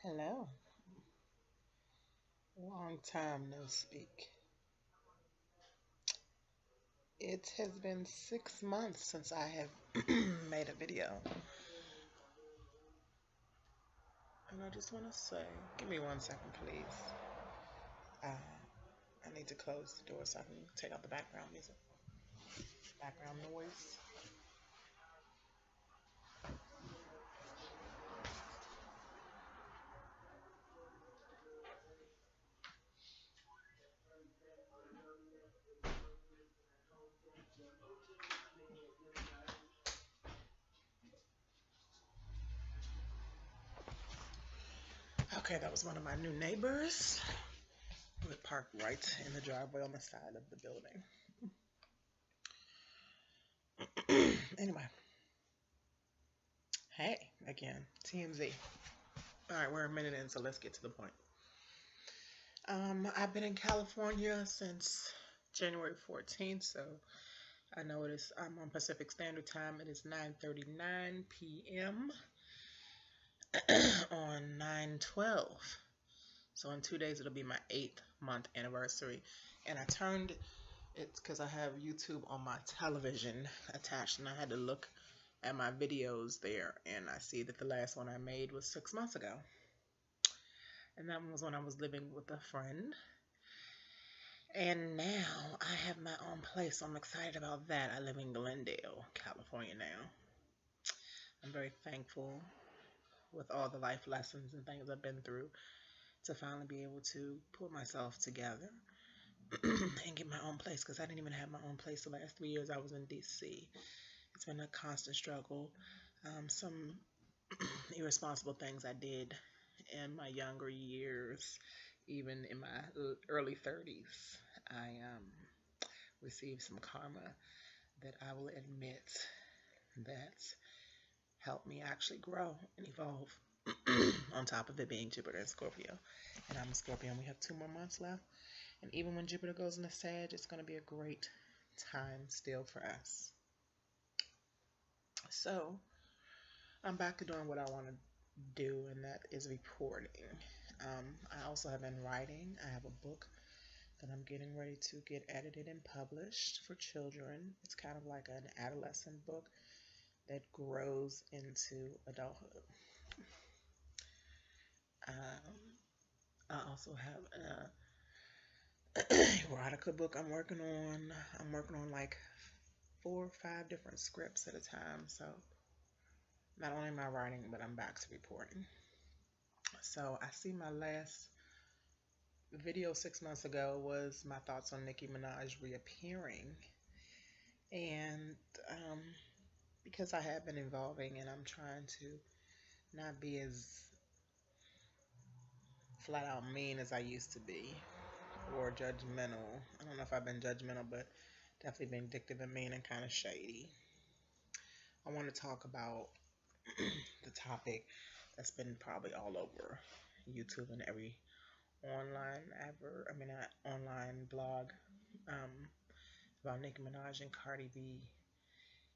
Hello. Long time no speak. It has been 6 months since I have made a video. And I just want to say, give me 1 second, please. I need to close the door so I can take out the background music, background noise. Okay, that was one of my new neighbors who had parked right in the driveway on the side of the building. Anyway, hey, again, TMZ. All right, we're a minute in, so let's get to the point. I've been in California since January 14th, so I know I'm on Pacific Standard Time. It is 9:39 p.m. on 9/12. So in 2 days it'll be my 8th-month anniversary, and it's because I have YouTube on my television attached, and I had to look at my videos there, and I see that the last one I made was 6 months ago, and that one was when I was living with a friend. And now I have my own place, so I'm excited about that. I live in Glendale, California now. I'm very thankful with all the life lessons and things I've been through to finally be able to pull myself together and get my own place, because I didn't even have my own place the last 3 years I was in DC. It's been a constant struggle. Some irresponsible things I did in my younger years, even in my early 30s. I received some karma that I will admit that helped me actually grow and evolve. On top of it being Jupiter and Scorpio, and I'm a Scorpio, and we have 2 more months left. And even when Jupiter goes into Sag, it's going to be a great time still for us. So I'm back to doing what I want to do, and that is reporting. I also have been writing. I have a book that I'm getting ready to get edited and published for children. It's kind of like an adolescent book that grows into adulthood. I also have a erotica book I'm working on. I'm working on like 4 or 5 different scripts at a time. So not only am I writing, but I'm back to reporting. So I see my last video 6 months ago was my thoughts on Nicki Minaj reappearing. And because I have been evolving and I'm trying to not be as flat out mean as I used to be, or judgmental. I don't know if I've been judgmental, but definitely vindictive and mean and kind of shady. I want to talk about the topic that's been probably all over YouTube and every online blog, about Nicki Minaj and Cardi B,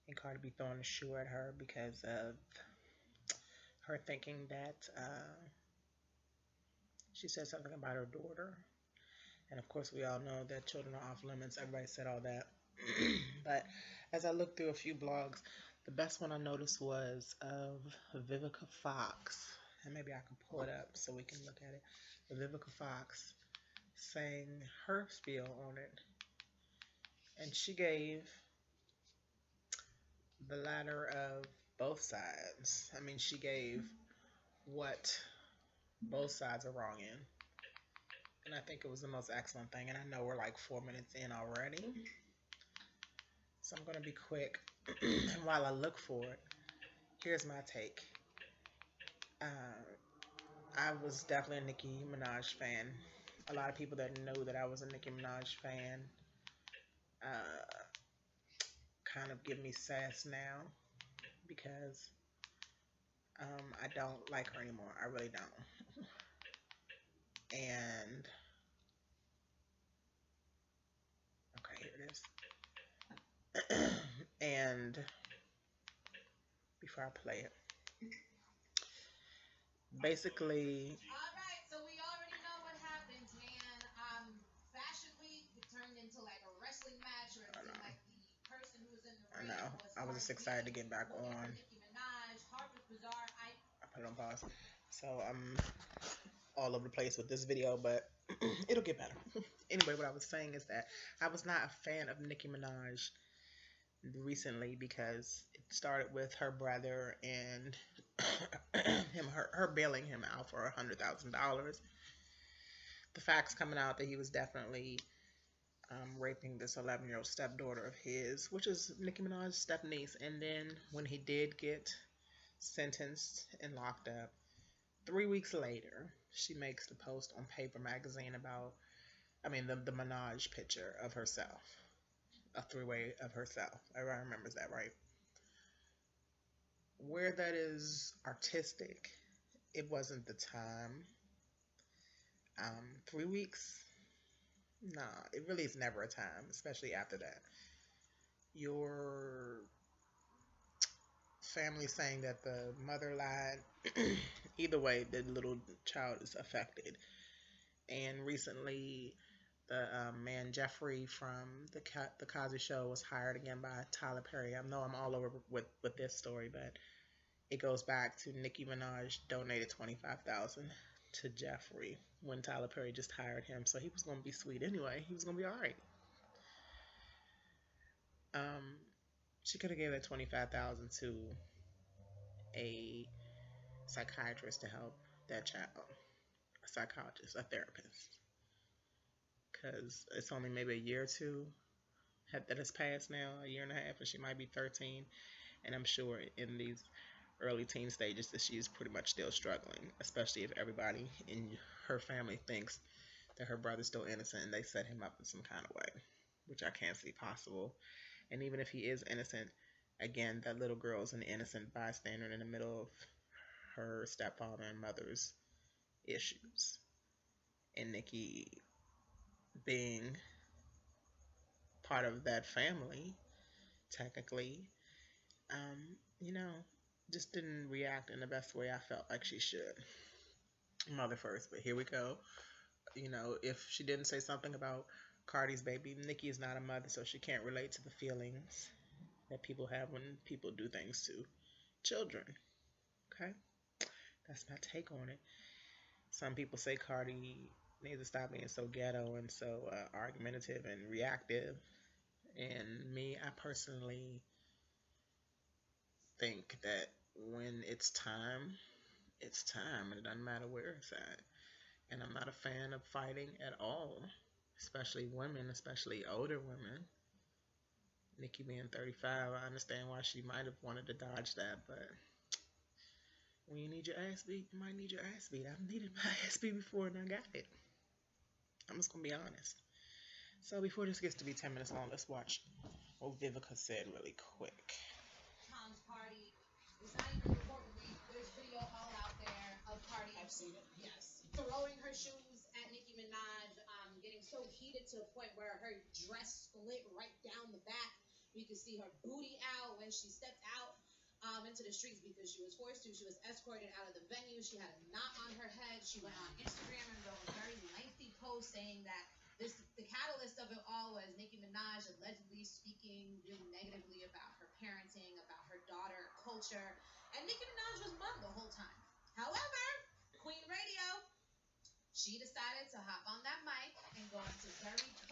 and Cardi B throwing a shoe at her because of her thinking that she said something about her daughter. And of course, we all know that children are off limits. Everybody said all that. But as I looked through a few blogs, the best one I noticed was of Vivica Fox. And maybe I can pull it up so we can look at it. The Vivica Fox saying her spiel on it. And she gave the ladder of both sides. I mean, she gave what both sides are wrong in. And I think it was the most excellent thing. And I know we're like 4 minutes in already, so I'm going to be quick. And while I look for it, here's my take. I was definitely a Nicki Minaj fan. A lot of people that know that I was a Nicki Minaj fan kind of give me sass now because I don't like her anymore. I really don't. And okay, here it is. And before I play it, Basically, I know. I was just excited to get back on. I put it on pause. So I'm all over the place with this video, but it'll get better. Anyway, what I was saying is that I was not a fan of Nicki Minaj recently because it started with her brother and her bailing him out for $100,000. The facts coming out that he was definitely raping this 11-year-old stepdaughter of his, which is Nicki Minaj's step niece. And then when he did get sentenced and locked up, 3 weeks later, she makes the post on Paper Magazine about, I mean, the Minaj picture of herself, a three-way of herself. Everybody remembers that, right? Where that is artistic, it wasn't the time. 3 weeks, nah, it really is never a time, especially after that. Your family saying that the mother lied. Either way, the little child is affected. And recently, the man Jeffrey from the Cosby Show was hired again by Tyler Perry. I know I'm all over with this story, but it goes back to Nicki Minaj donated 25,000 to Jeffrey when Tyler Perry just hired him, so he was gonna be sweet anyway. He was gonna be all right. Um, she could have gave that 25,000 to a psychiatrist to help that child, a psychologist, a therapist, because it's only maybe a year or two that has passed now, a year and a half, and she might be 13. And I'm sure in these early teen stages that she's pretty much still struggling, especially if everybody in her family thinks that her brother's still innocent and they set him up in some kind of way, which I can't see possible. And even if he is innocent, again, that little girl is an innocent bystander in the middle of her stepfather and mother's issues. And Nicki, being part of that family, technically, you know, just didn't react in the best way I felt like she should. Mother first, but here we go. You know, if she didn't say something about Cardi's baby, Nicki is not a mother, so she can't relate to the feelings that people have when people do things to children. Okay? That's my take on it. Some people say Cardi needs to stop being so ghetto and so argumentative and reactive. And me, I personally think that when it's time, it's time, and it doesn't matter where it's at. And I'm not a fan of fighting at all, especially women, especially older women. Nicki being 35, I understand why she might have wanted to dodge that, but when you need your ass beat, you might need your ass beat. I've needed my ass beat before and I got it. I'm just gonna be honest. So before this gets to be 10 minutes long, let's watch what Vivica said really quick.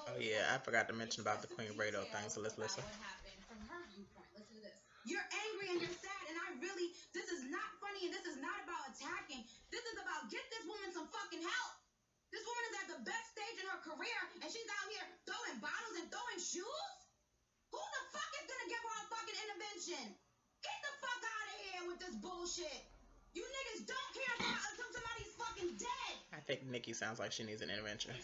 Oh yeah, I forgot to mention about the Queen Radio thing, so let's listen. I think Nicki sounds like she needs an intervention.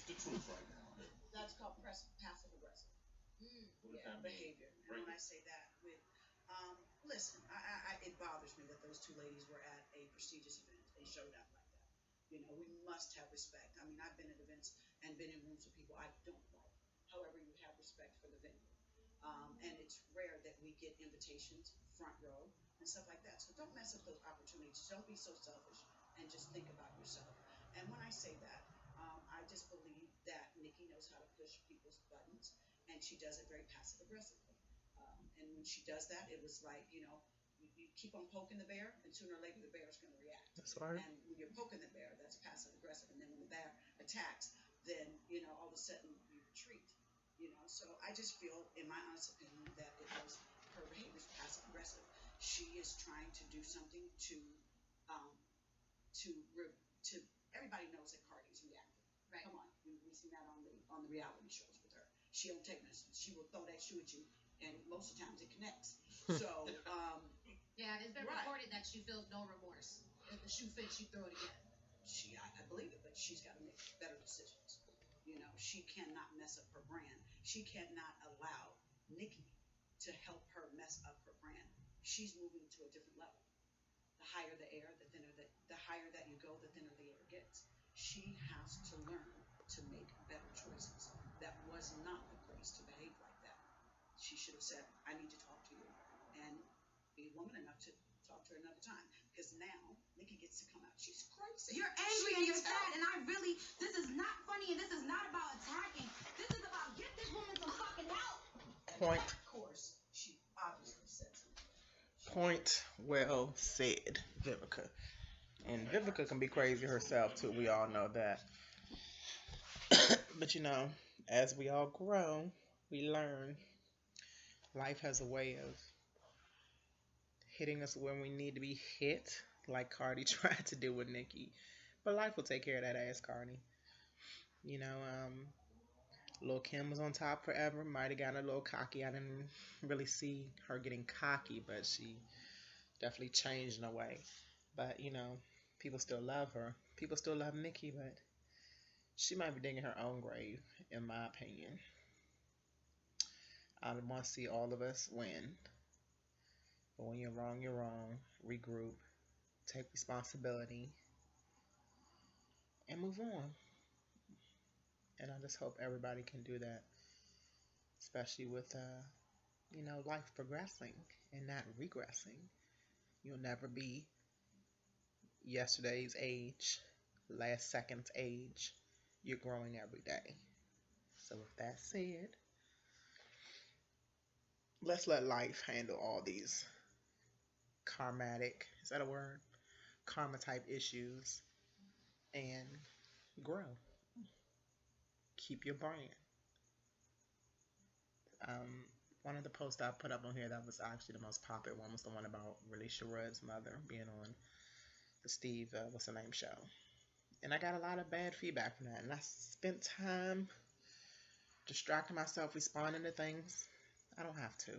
and just think about yourself. And when I say that, I just believe that Nicki knows how to push people's buttons, and she does it very passive aggressively. And when she does that, it was like, you keep on poking the bear, and sooner or later the bear is going to react. That's right. And when you're poking the bear, that's passive aggressive. And then when the bear attacks, then all of a sudden you retreat. So I just feel, in my honest opinion, that it was her behavior is passive aggressive. She is trying to do something um, to everybody knows that Cardi's reactive. Right. Come on, we seen that on the reality shows with her. She don't take messages. She will throw that shoe at you, and most of the times it connects. So yeah, it's been reported that she feels no remorse. If the shoe fits, she throw it again. I believe it, but she's got to make better decisions. She cannot mess up her brand. She cannot allow Nicki to help her mess up her brand. She's moving to a different level. The higher the air, the higher that you go, the thinner the air gets. She has to learn to make better choices. That was not the place to behave like that. She should have said, I need to talk to you, and be woman enough to talk to her another time. Because now Nicki gets to come out. She's crazy. You're angry and you're sad, and this is not funny, and this is not about attacking. This is about get this woman some fucking help. Point. Of course, she obviously said something. Point well said, Vivica. And Vivica can be crazy herself too. We all know that. But as we all grow, we learn. Life has a way of hitting us when we need to be hit, like Cardi tried to do with Nicki. But life will take care of that ass, Cardi. You know, Lil Kim was on top forever. Might have gotten a little cocky. I didn't really see her getting cocky, but she definitely changed in a way. But people still love her. People still love Nicki, but she might be digging her own grave, in my opinion. I want to see all of us win. But when you're wrong, you're wrong. Regroup, take responsibility, and move on. And I just hope everybody can do that, especially with life progressing and not regressing. You'll never be yesterday's age, last second's age. You're growing every day. So with that said, let's let life handle all these karmatic, is that a word? Karma type issues, and grow. Keep your brand. Um, One of the posts I put up on here that was actually the most popular one was the one about really Sherrod's mother being on the Steve, what's the name show. And I got a lot of bad feedback from that. And I spent time distracting myself, responding to things. I don't have to.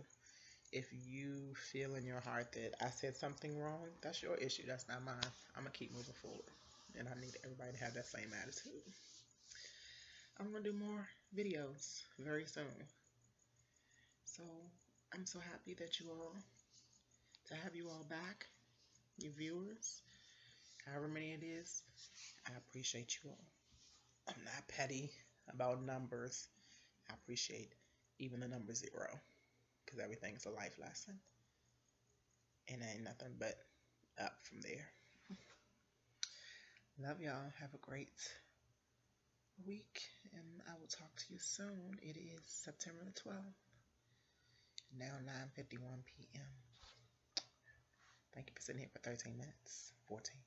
If you feel in your heart that I said something wrong, that's your issue. That's not mine. I'm going to keep moving forward. And I need everybody to have that same attitude. I'm going to do more videos very soon. So I'm so happy that to have you all back, your viewers, however many it is. I appreciate you all. I'm not petty about numbers. I appreciate even the number 0, because everything's a life lesson. And ain't nothing but up from there. Love y'all. Have a great week, and I will talk to you soon. It is September the 12th, now 9:51 p.m. Thank you for sitting here for 13 minutes, 14.